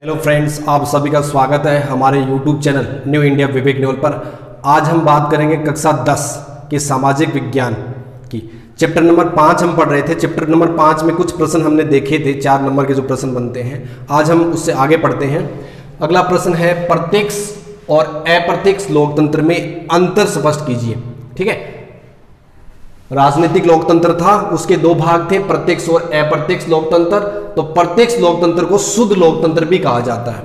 Hello friends, आप सभी का स्वागत है हमारे यूट्यूब चैनल न्यू इंडिया विवेक न्यूल पर। आज हम बात करेंगे कक्षा 10 के सामाजिक विज्ञान की। चैप्टर नंबर 5 हम पढ़ रहे थे। चैप्टर नंबर 5 में कुछ प्रश्न हमने देखे थे, 4 नंबर के जो प्रश्न बनते हैं। आज हम उससे आगे पढ़ते हैं। अगला प्रश्न है, प्रत्यक्ष और अप्रत्यक्ष लोकतंत्र में अंतर स्पष्ट कीजिए। ठीक है, राजनीतिक लोकतंत्र था, उसके दो भाग थे, प्रत्यक्ष और अप्रत्यक्ष लोकतंत्र। तो प्रत्यक्ष लोकतंत्र को शुद्ध लोकतंत्र भी कहा जाता है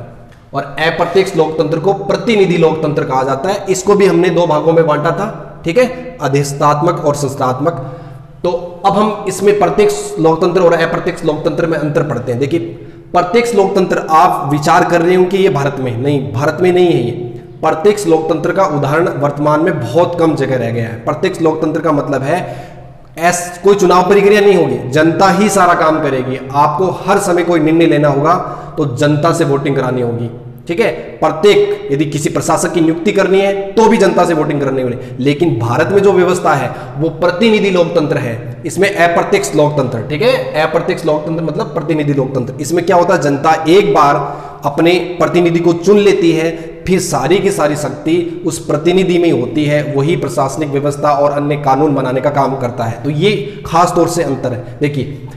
और अप्रत्यक्ष लोकतंत्र को प्रतिनिधि लोकतंत्र कहा जाता है। इसको भी हमने दो भागों में बांटा था। ठीक है, अधिष्ठात्मक और संस्थात्मक। तो अब हम इसमें प्रत्यक्ष लोकतंत्र और अप्रत्यक्ष लोकतंत्र में अंतर पढ़ते हैं। देखिए, प्रत्यक्ष लोकतंत्र आप विचार कर रहे हो कि ये भारत में नहीं, भारत में नहीं है। ये प्रत्यक्ष लोकतंत्र का उदाहरण वर्तमान में बहुत कम जगह रह गया है। प्रत्यक्ष लोकतंत्र का मतलब है कोई चुनाव प्रक्रिया नहीं होगी, जनता ही सारा काम करेगी। आपको हर समय कोई निर्णय लेना होगा तो जनता से वोटिंग करानी होगी। ठीक है, प्रत्येक यदि किसी प्रशासक की नियुक्ति करनी है तो भी जनता से वोटिंग करनी होगी। लेकिन भारत में जो व्यवस्था है वो प्रतिनिधि लोकतंत्र है, इसमें अप्रत्यक्ष लोकतंत्र। ठीक है, अप्रत्यक्ष लोकतंत्र मतलब प्रतिनिधि लोकतंत्र। इसमें क्या होता है, जनता एक बार अपने प्रतिनिधि को चुन लेती है, फिर सारी की सारी शक्ति उस प्रतिनिधि में होती है। वही प्रशासनिक व्यवस्था और अन्य कानून बनाने का काम करता है। तो ये खास तौर से अंतर है। देखिए,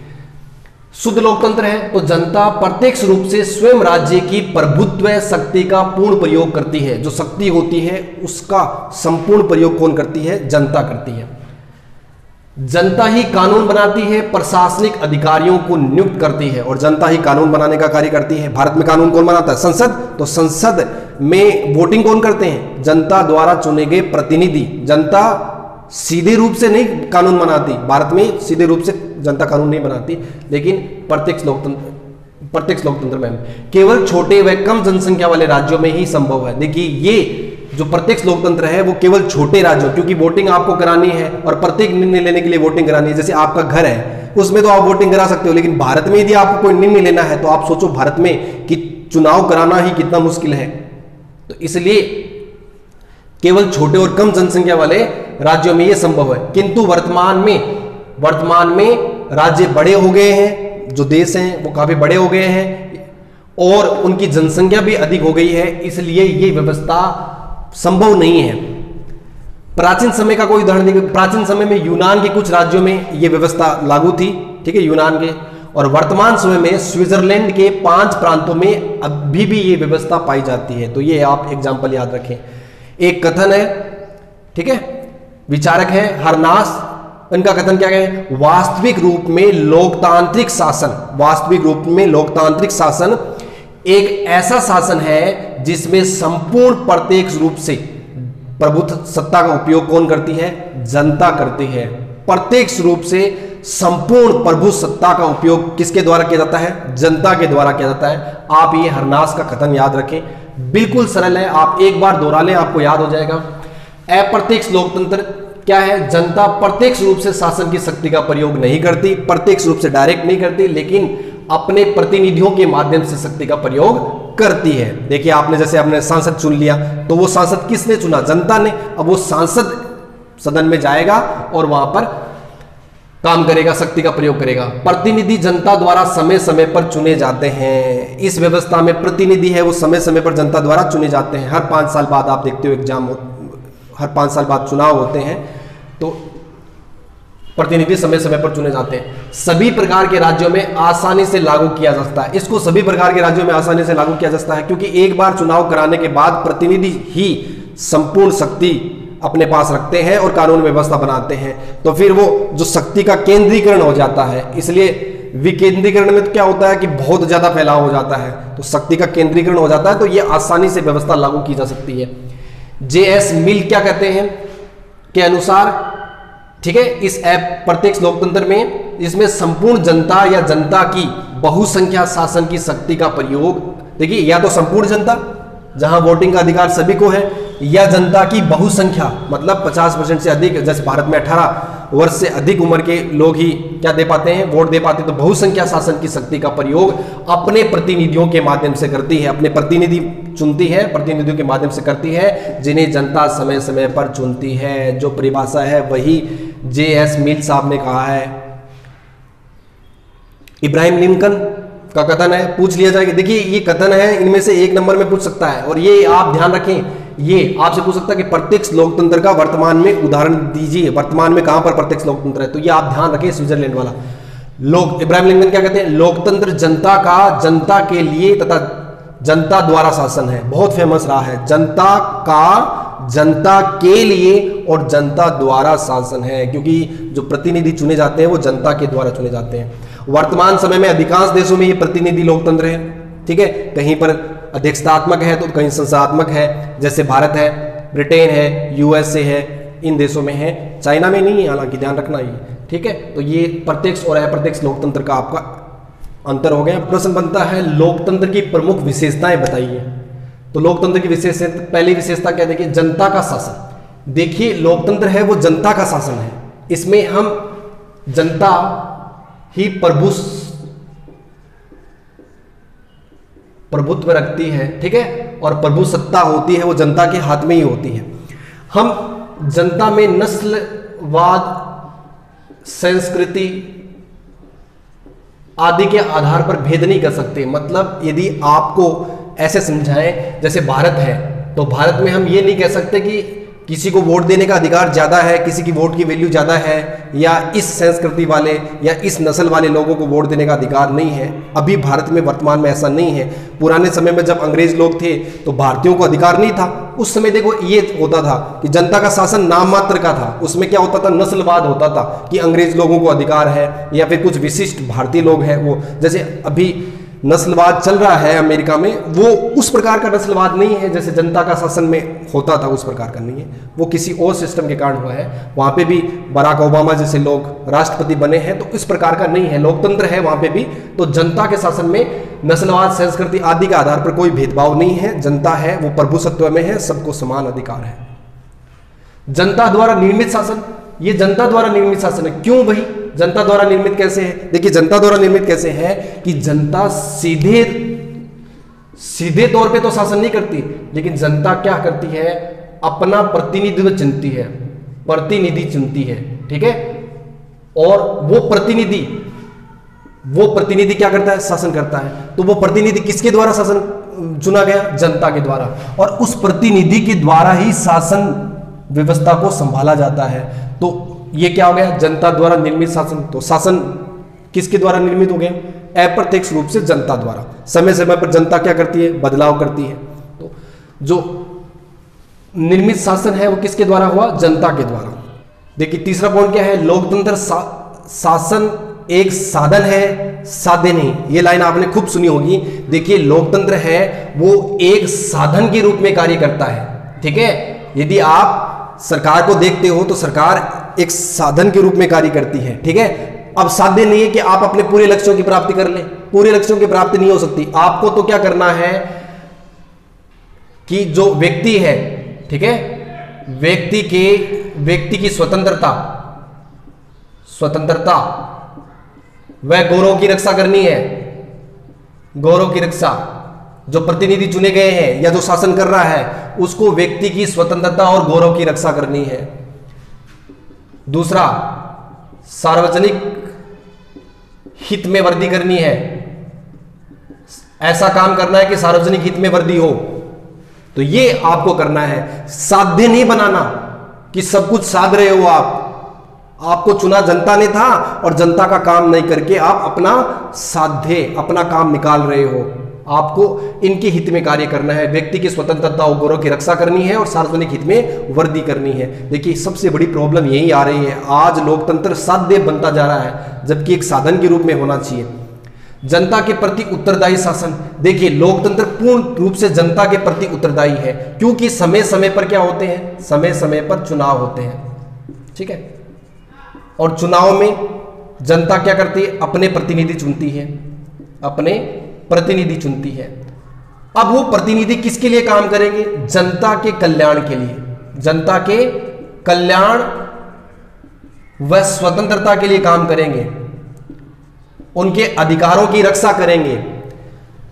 शुद्ध लोकतंत्र है तो जनता प्रत्यक्ष रूप से स्वयं राज्य की प्रभुत्व शक्ति का पूर्ण प्रयोग करती है। जो शक्ति होती है उसका संपूर्ण प्रयोग कौन करती है? जनता करती है। जनता ही कानून बनाती है, प्रशासनिक अधिकारियों को नियुक्त करती है और जनता ही कानून बनाने का कार्य करती है। भारत में कानून कौन बनाता है? संसद। तो संसद में वोटिंग कौन करते हैं? जनता द्वारा चुने गए प्रतिनिधि। जनता सीधे रूप से नहीं कानून बनाती, भारत में सीधे रूप से जनता कानून नहीं बनाती, लेकिन प्रत्यक्ष लोकतंत्र में केवल छोटे व कम जनसंख्या वाले राज्यों में ही संभव है। देखिए, ये जो प्रत्यक्ष लोकतंत्र है वो केवल छोटे राज्यों, क्योंकि वोटिंग आपको करानी है और प्रत्येक निर्णय लेने के लिए वोटिंग करानी है। जैसे आपका घर है, उसमें तो आप वोटिंग करा सकते हो, लेकिन भारत में यदि आपको कोई निर्णय लेना है तो आप सोचो भारत में कि चुनाव कराना ही कितना मुश्किल है। तो इसलिए केवल छोटे और कम जनसंख्या वाले राज्यों में यह संभव है। किंतु वर्तमान में राज्य बड़े हो गए हैं, जो देश हैं वो काफी बड़े हो गए हैं और उनकी जनसंख्या भी अधिक हो गई है, इसलिए ये व्यवस्था संभव नहीं है। प्राचीन समय का कोई उदाहरण देखिए, प्राचीन समय में यूनान के कुछ राज्यों में यह व्यवस्था लागू थी। ठीक है, यूनान के। और वर्तमान समय में स्विट्जरलैंड के 5 प्रांतों में अभी भी ये व्यवस्था पाई जाती है। तो ये आप एग्जाम्पल याद रखें। एक कथन है, ठीक है, विचारक है हरनास। इनका कथन क्या है? वास्तविक रूप में लोकतांत्रिक शासन एक ऐसा शासन है जिसमें संपूर्ण प्रत्यक्ष रूप से प्रभुत्व सत्ता का उपयोग कौन करती है? जनता करती है। प्रत्यक्ष रूप से संपूर्ण प्रभु सत्ता का उपयोग किसके द्वारा किया जाता है? जनता के द्वारा किया जाता है। आप ये हरनास का कथन याद रखें, बिल्कुल सरल है, आप एक बार दोहरा लें आपको याद हो जाएगा। अप्रत्यक्ष लोकतंत्र क्या है? जनता प्रत्यक्ष रूप से शासन की शक्ति का प्रयोग नहीं करती, प्रत्यक्ष रूप से डायरेक्ट नहीं करती, लेकिन अपने प्रतिनिधियों के माध्यम से शक्ति का प्रयोग करती है। देखिए, आपने जैसे अपने सांसद चुन लिया, तो वो सांसद किसने चुना? जनता ने। अब वो सांसद सदन में जाएगा और वहां पर काम करेगा, शक्ति का प्रयोग करेगा। प्रतिनिधि जनता द्वारा समय समय पर चुने जाते हैं। इस व्यवस्था में प्रतिनिधि है वो समय समय पर जनता द्वारा चुने जाते हैं। हर 5 साल बाद आप देखते हो एग्जाम, हर 5 साल बाद चुनाव होते हैं, तो प्रतिनिधि समय समय पर चुने जाते हैं। सभी प्रकार के राज्यों में आसानी से लागू किया जा सकता है। इसको सभी प्रकार के राज्यों में आसानी से लागू किया जा सकता है, क्योंकि एक बार चुनाव कराने के बाद प्रतिनिधि ही संपूर्ण शक्ति अपने पास रखते हैं और कानून व्यवस्था बनाते हैं। तो फिर वो जो शक्ति का केंद्रीकरण हो जाता है, इसलिए विकेंद्रीकरण में तो क्या होता है कि बहुत ज्यादा फैलाव हो जाता है, तो शक्ति का केंद्रीकरण हो जाता है, तो ये आसानी से व्यवस्था लागू की जा सकती है। J.S. मिल क्या कहते हैं के अनुसार, ठीक है, इस प्रत्यक्ष लोकतंत्र में इसमें संपूर्ण जनता या जनता की बहुसंख्या शासन की शक्ति का प्रयोग, देखिए, या तो संपूर्ण जनता जहां वोटिंग का अधिकार सभी को है, या जनता की बहुसंख्या मतलब 50% से अधिक। जैसे भारत में 18 वर्ष से अधिक उम्र के लोग ही क्या दे पाते हैं? वोट दे पाते हैं। तो बहुसंख्या शासन की शक्ति का प्रयोग अपने प्रतिनिधियों के माध्यम से करती है, अपने प्रतिनिधि चुनती है, प्रतिनिधियों के माध्यम से करती है, जिन्हें जनता समय समय पर चुनती है। जो परिभाषा है वही J.S. मिल साहब ने कहा है। इब्राहिम लिंकन का कथन है, पूछ लिया जाएगा। देखिए ये कथन है, इनमें से एक नंबर में पूछ सकता है। और ये आप ध्यान रखें, ये आपसे पूछ सकता है कि प्रत्यक्ष लोकतंत्र का वर्तमान में उदाहरण दीजिए, वर्तमान में कहां पर प्रत्यक्ष लोकतंत्र है। तो ये आप ध्यान रखें, स्विट्जरलैंड वाला। लोक इब्राहिम लिंकन क्या कहते हैं, लोकतंत्र जनता का जनता के लिए तथा जनता द्वारा शासन है। बहुत फेमस रहा है, जनता का जनता के लिए और जनता द्वारा शासन है, क्योंकि जो प्रतिनिधि चुने जाते हैं वो जनता के द्वारा चुने जाते हैं। वर्तमान समय में अधिकांश देशों में ये प्रतिनिधि लोकतंत्र है, ठीक है। कहीं पर अध्यक्षतात्मक है तो कहीं संसदात्मक है, जैसे भारत है, ब्रिटेन है, यूएसए है, इन देशों में है, चाइना में नहीं है, हालांकि ध्यान रखना ये, ठीक है। तो ये प्रत्यक्ष और अप्रत्यक्ष लोकतंत्र का आपका अंतर हो गया। प्रश्न बनता है लोकतंत्र की प्रमुख विशेषताएं बताइए। तो लोकतंत्र की विशेषता, पहली विशेषता क्या देखिए, जनता का शासन। देखिए लोकतंत्र है वो जनता का शासन है, इसमें हम जनता ही प्रभुत्व रखती है, ठीक है, और प्रभु सत्ता होती है वो जनता के हाथ में ही होती है। हम जनता में नस्लवाद, संस्कृति आदि के आधार पर भेद नहीं कर सकते। मतलब यदि आपको ऐसे समझाएं, जैसे भारत है तो भारत में हम ये नहीं कह सकते कि किसी को वोट देने का अधिकार ज़्यादा है, किसी की वोट की वैल्यू ज़्यादा है, या इस संस्कृति वाले या इस नस्ल वाले लोगों को वोट देने का अधिकार नहीं है। अभी भारत में वर्तमान में ऐसा नहीं है। पुराने समय में जब अंग्रेज लोग थे तो भारतीयों को अधिकार नहीं था। उस समय देखो ये होता था कि जनता का शासन नाम मात्र का था, उसमें क्या होता था, नस्लवाद होता था कि अंग्रेज लोगों को अधिकार है या फिर कुछ विशिष्ट भारतीय लोग हैं वो, जैसे अभी नस्लवाद चल रहा है अमेरिका में, वो उस प्रकार का नस्लवाद नहीं है जैसे जनता का शासन में होता था, उस प्रकार का नहीं है। वो किसी और सिस्टम के कारण हुआ है। वहाँ पे भी बराक ओबामा जैसे लोग राष्ट्रपति बने हैं, तो इस प्रकार का नहीं है, लोकतंत्र है वहाँ पे भी। तो जनता के शासन में नस्लवाद, संस्कृति आदि के आधार पर कोई भेदभाव नहीं है। जनता है वो प्रभुसत्व में है, सबको समान अधिकार है। जनता द्वारा निर्मित शासन, ये जनता द्वारा निर्मित शासन है। क्यों भाई जनता द्वारा निर्मित कैसे है? देखिए जनता द्वारा निर्मित कैसे है कि जनता सीधे तौर पे तो शासन नहीं करती, लेकिन जनता क्या करती है, अपना प्रतिनिधित्व चुनती है, प्रतिनिधि चुनती है, ठीक है। और वो प्रतिनिधि क्या करता है, शासन करता है। तो वो प्रतिनिधि किसके द्वारा शासन चुना गया, जनता के द्वारा, और उस प्रतिनिधि के द्वारा ही शासन व्यवस्था को संभाला जाता है। तो ये क्या हो गया, जनता द्वारा निर्मित शासन। तो शासन किसके द्वारा निर्मित हो गया, अप्रत्यक्ष रूप से जनता द्वारा। समय समय पर जनता क्या करती है, बदलाव करती है। तो जो निर्मित शासन है वो किसके द्वारा हुआ, जनता के द्वारा। देखिए तीसरा पॉइंट क्या है, लोकतंत्र शासन एक साधन है, साध्य नहीं। ये लाइन आपने खूब सुनी होगी। देखिए लोकतंत्र है वो एक साधन के रूप में कार्य करता है, ठीक है। यदि आप सरकार को देखते हो तो सरकार एक साधन के रूप में कार्य करती है, ठीक है। अब साध्य नहीं है कि आप अपने पूरे लक्ष्यों की प्राप्ति कर ले, पूरे लक्ष्यों की प्राप्ति नहीं हो सकती। आपको तो क्या करना है कि जो व्यक्ति है, ठीक है, व्यक्ति की स्वतंत्रता वह गौरव की रक्षा करनी है। गौरव की रक्षा, जो प्रतिनिधि चुने गए हैं या जो शासन कर रहा है उसको व्यक्ति की स्वतंत्रता और गौरव की रक्षा करनी है। दूसरा, सार्वजनिक हित में वृद्धि करनी है। ऐसा काम करना है कि सार्वजनिक हित में वृद्धि हो, तो ये आपको करना है। साध्य नहीं बनाना कि सब कुछ साध रहे हो आपको चुना जनता ने था और जनता का काम नहीं करके आप अपना साध्य, अपना काम निकाल रहे हो। आपको इनके हित में कार्य करना है, व्यक्ति की स्वतंत्रता और गौरव की रक्षा करनी है और सार्वजनिक हित में वृद्धि करनी है। देखिए सबसे बड़ी प्रॉब्लम यही आ रही है, आज लोकतंत्र साध्य बनता जा रहा है जबकि एक साधन के रूप में होना चाहिए। जनता के प्रति उत्तरदायी शासन, देखिए लोकतंत्र पूर्ण रूप से जनता के प्रति उत्तरदायी है, क्योंकि समय समय पर क्या होते हैं, समय समय पर चुनाव होते हैं, ठीक है। और चुनाव में जनता क्या करती है, अपने प्रतिनिधि चुनती है, अपने प्रतिनिधि चुनती है। अब वो प्रतिनिधि किसके लिए काम करेंगे, जनता के कल्याण के लिए, जनता के कल्याण व स्वतंत्रता के लिए काम करेंगे, उनके अधिकारों की रक्षा करेंगे।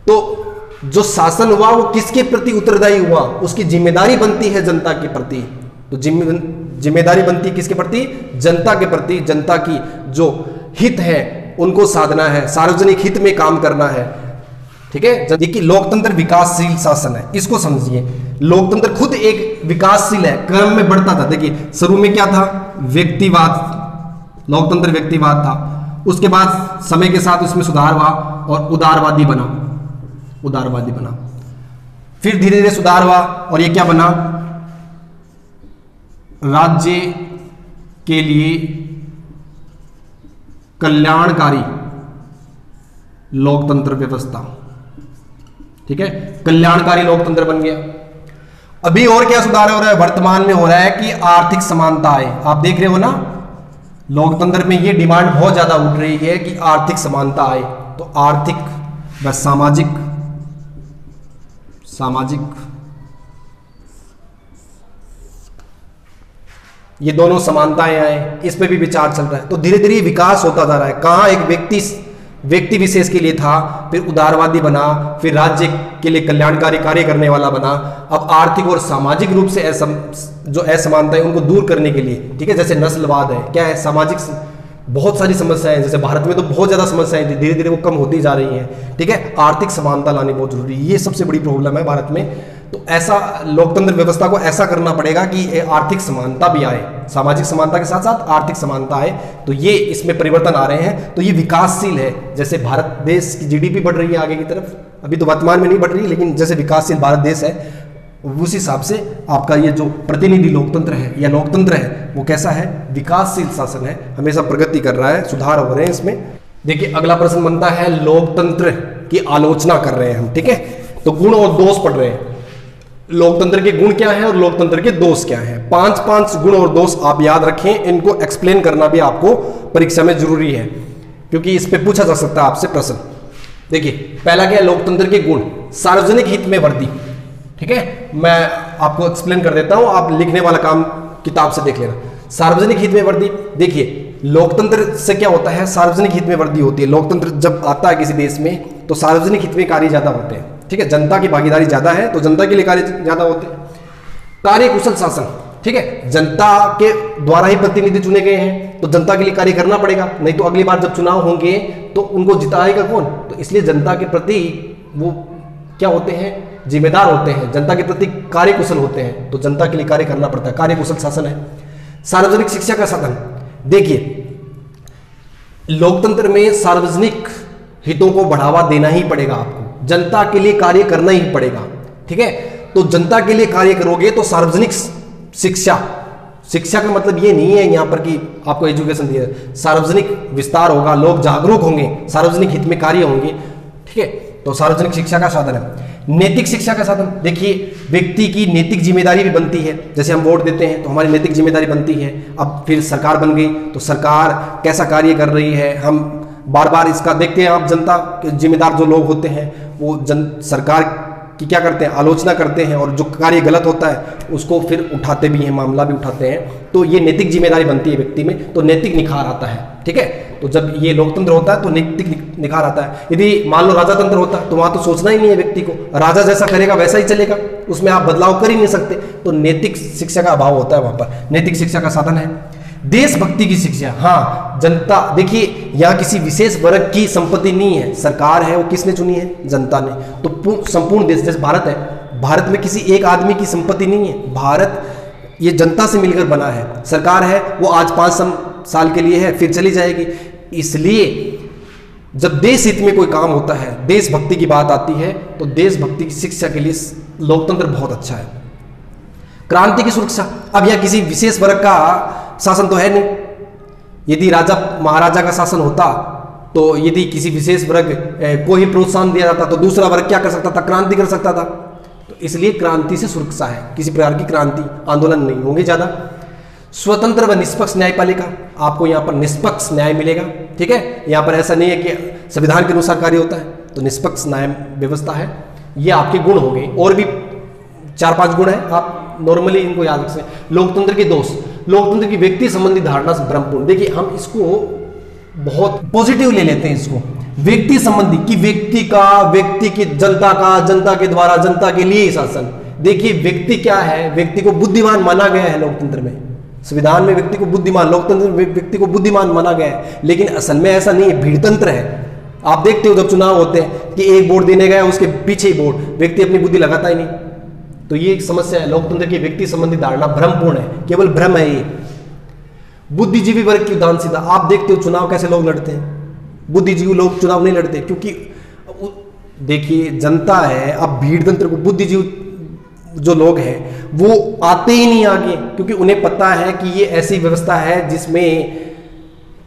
तो जो शासन हुआ वो किसके प्रति उत्तरदायी हुआ, उसकी जिम्मेदारी बनती है जनता के प्रति। तो जिम्मेदारी बनती है किसके प्रति, जनता के प्रति। जनता की जो हित है उनको साधना है, सार्वजनिक हित में काम करना है। ठीक है, देखिए लोकतंत्र विकासशील शासन है, इसको समझिए। लोकतंत्र खुद एक विकासशील है, क्रम में बढ़ता था। देखिए शुरू में क्या था, व्यक्तिवाद, लोकतंत्र व्यक्तिवाद था। उसके बाद समय के साथ उसमें सुधार हुआ और उदारवादी बना, उदारवादी बना। फिर धीरे धीरे सुधार हुआ और ये क्या बना, राज्य के लिए कल्याणकारी लोकतंत्र व्यवस्था। ठीक है, कल्याणकारी लोकतंत्र बन गया। अभी और क्या सुधार हो रहा है, वर्तमान में हो रहा है कि आर्थिक समानता आए। आप देख रहे हो ना, लोकतंत्र में ये डिमांड बहुत ज्यादा उठ रही है कि आर्थिक समानता आए। तो आर्थिक व सामाजिक, सामाजिक ये दोनों समानताएं आए, इस पे भी विचार चल रहा है। तो धीरे धीरे विकास होता जा रहा है। कहां एक व्यक्ति विशेष के लिए था, फिर उदारवादी बना, फिर राज्य के लिए कल्याणकारी कार्य करने वाला बना। अब आर्थिक और सामाजिक रूप से जो असमानता है उनको दूर करने के लिए, ठीक है, जैसे नस्लवाद है, क्या है, सामाजिक बहुत सारी समस्याएं हैं। जैसे भारत में तो बहुत ज्यादा समस्याएं थी, धीरे धीरे वो कम होती जा रही हैं। ठीक है, आर्थिक समानता लानी बहुत जरूरी है, ये सबसे बड़ी प्रॉब्लम है भारत में। तो ऐसा लोकतंत्र व्यवस्था को ऐसा करना पड़ेगा कि आर्थिक समानता भी आए, सामाजिक समानता के साथ साथ आर्थिक समानता आए। तो ये इसमें परिवर्तन आ रहे हैं। तो ये विकासशील है। जैसे भारत देश की जीडीपी बढ़ रही है आगे की तरफ, अभी तो वर्तमान में नहीं बढ़ रही, लेकिन जैसे विकासशील भारत देश है उस हिसाब से आपका ये जो प्रतिनिधि लोकतंत्र है या लोकतंत्र है वो कैसा है, विकासशील शासन है, हमेशा प्रगति कर रहा है, सुधार हो रहे हैं इसमें। देखिए अगला प्रश्न बनता है, लोकतंत्र की आलोचना कर रहे हैं हम। ठीक है, तो गुण और दोष पढ़ रहे हैं। लोकतंत्र के गुण क्या है और लोकतंत्र के दोष क्या है। 5 गुण और दोष आप याद रखें, इनको एक्सप्लेन करना भी आपको परीक्षा में जरूरी है, क्योंकि इस पे पूछा जा सकता है आपसे प्रश्न। देखिए पहला क्या है, लोकतंत्र के गुण, सार्वजनिक हित में वर्दी। ठीक है, मैं आपको एक्सप्लेन कर देता हूं, आप लिखने वाला काम किताब से देख लेना। सार्वजनिक हित में वर्दी, देखिए लोकतंत्र से क्या होता है, सार्वजनिक हित में वर्दी होती है। लोकतंत्र जब आता है किसी देश में तो सार्वजनिक हित में कार्य ज्यादा होते हैं। ठीक है, जनता की भागीदारी ज्यादा है तो जनता के लिए कार्य ज्यादा होते हैं। कार्यकुशल शासन, ठीक है, जनता के द्वारा ही प्रतिनिधि चुने गए हैं तो जनता के लिए कार्य करना पड़ेगा, नहीं तो अगली बार जब चुनाव होंगे तो उनको जिताएगा कौन। तो इसलिए जनता के प्रति वो क्या होते हैं, जिम्मेदार होते हैं, जनता के प्रति कार्यकुशल होते हैं, तो जनता के लिए कार्य करना पड़ता है, कार्यकुशल शासन है। सार्वजनिक शिक्षा का साधन, देखिए लोकतंत्र में सार्वजनिक हितों को बढ़ावा देना ही पड़ेगा, आपको जनता के लिए कार्य करना ही पड़ेगा। ठीक है, तो जनता के लिए कार्य करोगे तो सार्वजनिक शिक्षा, शिक्षा का मतलब ये नहीं है यहाँ पर कि आपको एजुकेशन दिया, सार्वजनिक विस्तार होगा, लोग जागरूक होंगे, सार्वजनिक हित में कार्य होंगे। ठीक है, तो सार्वजनिक शिक्षा का साधन है। नैतिक शिक्षा का साधन, देखिए व्यक्ति की नैतिक जिम्मेदारी भी बनती है। जैसे हम वोट देते हैं तो हमारी नैतिक जिम्मेदारी बनती है। अब फिर सरकार बन गई तो सरकार कैसा कार्य कर रही है, हम बार बार इसका देखते हैं। आप जनता के जिम्मेदार जो लोग होते हैं वो सरकार की क्या करते हैं, आलोचना करते हैं, और जो कार्य गलत होता है उसको फिर उठाते भी हैं, मामला भी उठाते हैं। तो ये नैतिक जिम्मेदारी बनती है व्यक्ति में, तो नैतिक निखार आता है। ठीक है, तो जब ये लोकतंत्र होता है तो नैतिक निखार आता है। यदि मान लो राजा तंत्र होता है तो वहां तो सोचना ही नहीं है व्यक्ति को, राजा जैसा करेगा वैसा ही चलेगा, उसमें आप बदलाव कर ही नहीं सकते। तो नैतिक शिक्षा का अभाव होता है वहां पर। नैतिक शिक्षा का साधन है देशभक्ति की शिक्षा। हाँ, जनता, देखिए यहाँ किसी विशेष वर्ग की संपत्ति नहीं है, सरकार है वो किसने चुनी है, जनता ने। तो संपूर्ण देश, जैसे भारत है, भारत में किसी एक आदमी की संपत्ति नहीं है, भारत ये जनता से मिलकर बना है। सरकार है वो आज 5 साल के लिए है, फिर चली जाएगी। इसलिए जब देश हित में कोई काम होता है, देशभक्ति की बात आती है, तो देशभक्ति की शिक्षा के लिए लोकतंत्र बहुत अच्छा है। क्रांति की सुरक्षा, अब यह किसी विशेष वर्ग का शासन तो है नहीं। यदि राजा महाराजा का शासन होता तो यदि किसी विशेष वर्ग को ही प्रोत्साहन दिया जाता तो दूसरा वर्ग क्या कर सकता था, क्रांति कर सकता था। तो इसलिए क्रांति से सुरक्षा है, किसी प्रकार की क्रांति आंदोलन नहीं होंगे ज्यादा। स्वतंत्र व निष्पक्ष न्यायपालिका, आपको यहाँ पर निष्पक्ष न्याय मिलेगा। ठीक है, यहाँ पर ऐसा नहीं है कि संविधान के अनुसार कार्य होता है, तो निष्पक्ष न्याय व्यवस्था है। ये आपके गुण हो गए, और भी 4-5 गुण है, आप नॉर्मली इनको याद रखें। लोकतंत्र के दोष, लोकतंत्र की व्यक्ति संबंधी धारणा से भ्रमपूर्ण। देखिए हम इसको बहुत पॉजिटिव ले लेते हैं, इसको व्यक्ति संबंधी कि व्यक्ति की जनता के द्वारा जनता के लिए शासन। देखिए व्यक्ति क्या है, व्यक्ति को बुद्धिमान माना गया है लोकतंत्र में। संविधान में व्यक्ति को बुद्धिमान, लोकतंत्र में व्यक्ति को बुद्धिमान माना गया है, लेकिन असल में ऐसा नहीं है, भीड़तंत्र है। आप देखते हो जब चुनाव होते हैं कि एक वोट देने गया उसके पीछे ही वोट, व्यक्ति अपनी बुद्धि लगाता ही नहीं। तो ये एक समस्या है, लोकतंत्र की व्यक्ति संबंधी धारणा भ्रमपूर्ण है, केवल भ्रम है ये। बुद्धिजीवी वर्ग की उदासीनता, आप देखते हो चुनाव कैसे लोग लड़ते हैं, बुद्धिजीवी लोग चुनाव नहीं लड़ते, क्योंकि देखिए जनता है, अब भीड़तंत्र को बुद्धिजीवी जो लोग हैं वो आते ही नहीं आगे, क्योंकि उन्हें पता है कि ये ऐसी व्यवस्था है जिसमें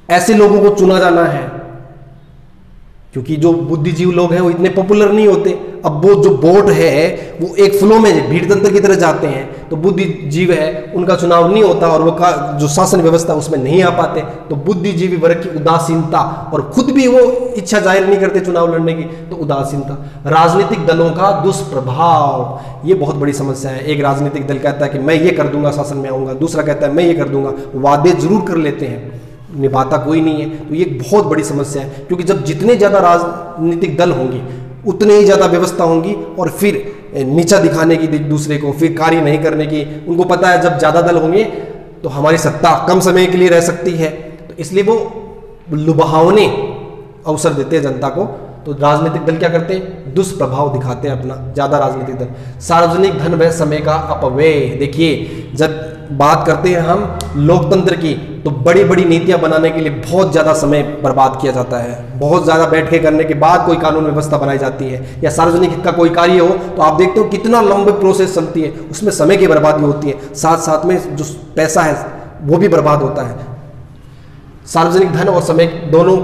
ऐसे लोगों को चुना जाना है, क्योंकि जो बुद्धिजीवी लोग हैं वो इतने पॉपुलर नहीं होते। अब वो जो वोट है वो एक फ्लो में भीड़तंत्र की तरह जाते हैं, तो बुद्धिजीवी है उनका चुनाव नहीं होता और वो का जो शासन व्यवस्था उसमें नहीं आ पाते। तो बुद्धिजीवी वर्ग की उदासीनता, और खुद भी वो इच्छा जाहिर नहीं करते चुनाव लड़ने की, तो उदासीनता। राजनीतिक दलों का दुष्प्रभाव, ये बहुत बड़ी समस्या है। एक राजनीतिक दल कहता है कि मैं ये कर दूंगा शासन में आऊंगा, दूसरा कहता है मैं ये कर दूंगा, वादे जरूर कर लेते हैं, निभाता कोई नहीं है। तो ये एक बहुत बड़ी समस्या है, क्योंकि जब जितने ज़्यादा राजनीतिक दल होंगे उतने ही ज़्यादा व्यवस्था होंगी, और फिर नीचा दिखाने की दूसरे को, फिर कार्य नहीं करने की। उनको पता है जब ज़्यादा दल होंगे तो हमारी सत्ता कम समय के लिए रह सकती है, तो इसलिए वो लुभावने अवसर देते हैं जनता को। तो राजनीतिक दल क्या करते हैं, दुष्प्रभाव दिखाते हैं अपना, ज़्यादा राजनीतिक दल। सार्वजनिक धन व समय का अपव्यय, देखिए जब बात करते हैं हम लोकतंत्र की, तो बड़ी बड़ी नीतियां बनाने के लिए बहुत ज़्यादा समय बर्बाद किया जाता है, बहुत ज़्यादा बैठकें करने के बाद कोई कानून व्यवस्था बनाई जाती है, या सार्वजनिक हित का कोई कार्य हो तो आप देखते हो कितना लंबी प्रोसेस चलती है, उसमें समय की बर्बादी होती है, साथ साथ में जो पैसा है वो भी बर्बाद होता है। सार्वजनिक धन और समय दोनों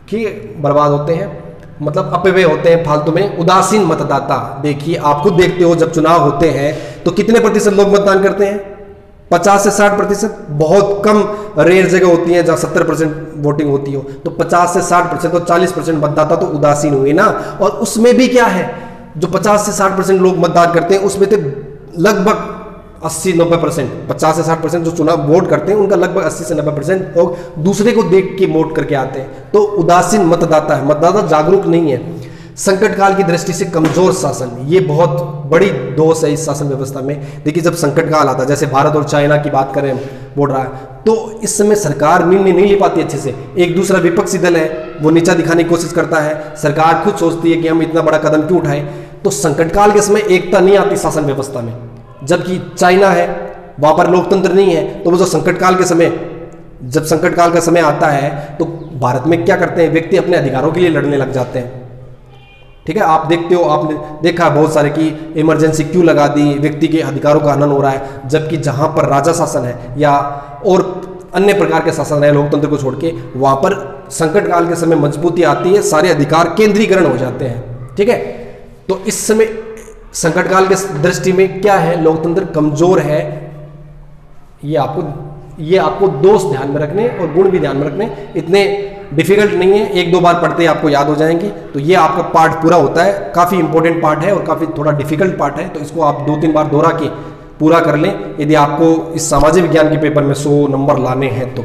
की बर्बाद होते हैं, मतलब अपव्यय होते हैं फालतू में। उदासीन मतदाता, देखिए आप खुद देखते हो जब चुनाव होते हैं तो कितने प्रतिशत लोग मतदान करते हैं, 50 से 60%। बहुत कम रेयर जगह होती है जहां 70% वोटिंग होती हो, तो 50 से 60% तो 40% मतदाता तो उदासीन हुए ना। और उसमें भी क्या है, जो 50 से 60% लोग मतदान करते हैं उसमें तो लगभग 80-90%, 50 से 60% जो चुनाव वोट करते हैं उनका लगभग 80 से 90% लोग दूसरे को देख के वोट करके आते हैं। तो उदासीन मतदाता है, मतदाता जागरूक नहीं है। संकट काल की दृष्टि से कमजोर शासन, ये बहुत बड़ी दोष है इस शासन व्यवस्था में। देखिए जब संकट काल आता है, जैसे भारत और चाइना की बात करें बोल रहा है, तो इस समय सरकार निर्णय नहीं ले पाती अच्छे से। एक दूसरा विपक्षी दल है वो नीचा दिखाने की कोशिश करता है, सरकार खुद सोचती है कि हम इतना बड़ा कदम क्यों उठाएं। तो संकट काल के समय एकता नहीं आती शासन व्यवस्था में। जबकि चाइना है वहां पर लोकतंत्र नहीं है, तो वो जो संकट काल के समय, जब संकट काल का समय आता है तो भारत में क्या करते हैं, व्यक्ति अपने अधिकारों के लिए लड़ने लग जाते हैं। ठीक है, आप देखते हो, आपने देखा बहुत सारे कि इमरजेंसी क्यों लगा दी, व्यक्ति के अधिकारों का हनन हो रहा है। जबकि जहां पर राजा शासन है या और अन्य प्रकार के शासन है लोकतंत्र को छोड़ के, वहां पर संकट काल के समय मजबूती आती है, सारे अधिकार केंद्रीकरण हो जाते हैं। ठीक है, तो इस समय संकट काल के दृष्टि में क्या है, लोकतंत्र कमजोर है। ये आपको दोष ध्यान में रखने और गुण भी ध्यान में रखने, इतने डिफिकल्ट नहीं है, 1-2 बार पढ़ते ही आपको याद हो जाएंगे। तो ये आपका पार्ट पूरा होता है, काफ़ी इंपॉर्टेंट पार्ट है और काफ़ी थोड़ा डिफिकल्ट पार्ट है, तो इसको आप 2-3 बार दोहरा के पूरा कर लें, यदि आपको इस सामाजिक विज्ञान के पेपर में 100 नंबर लाने हैं तो।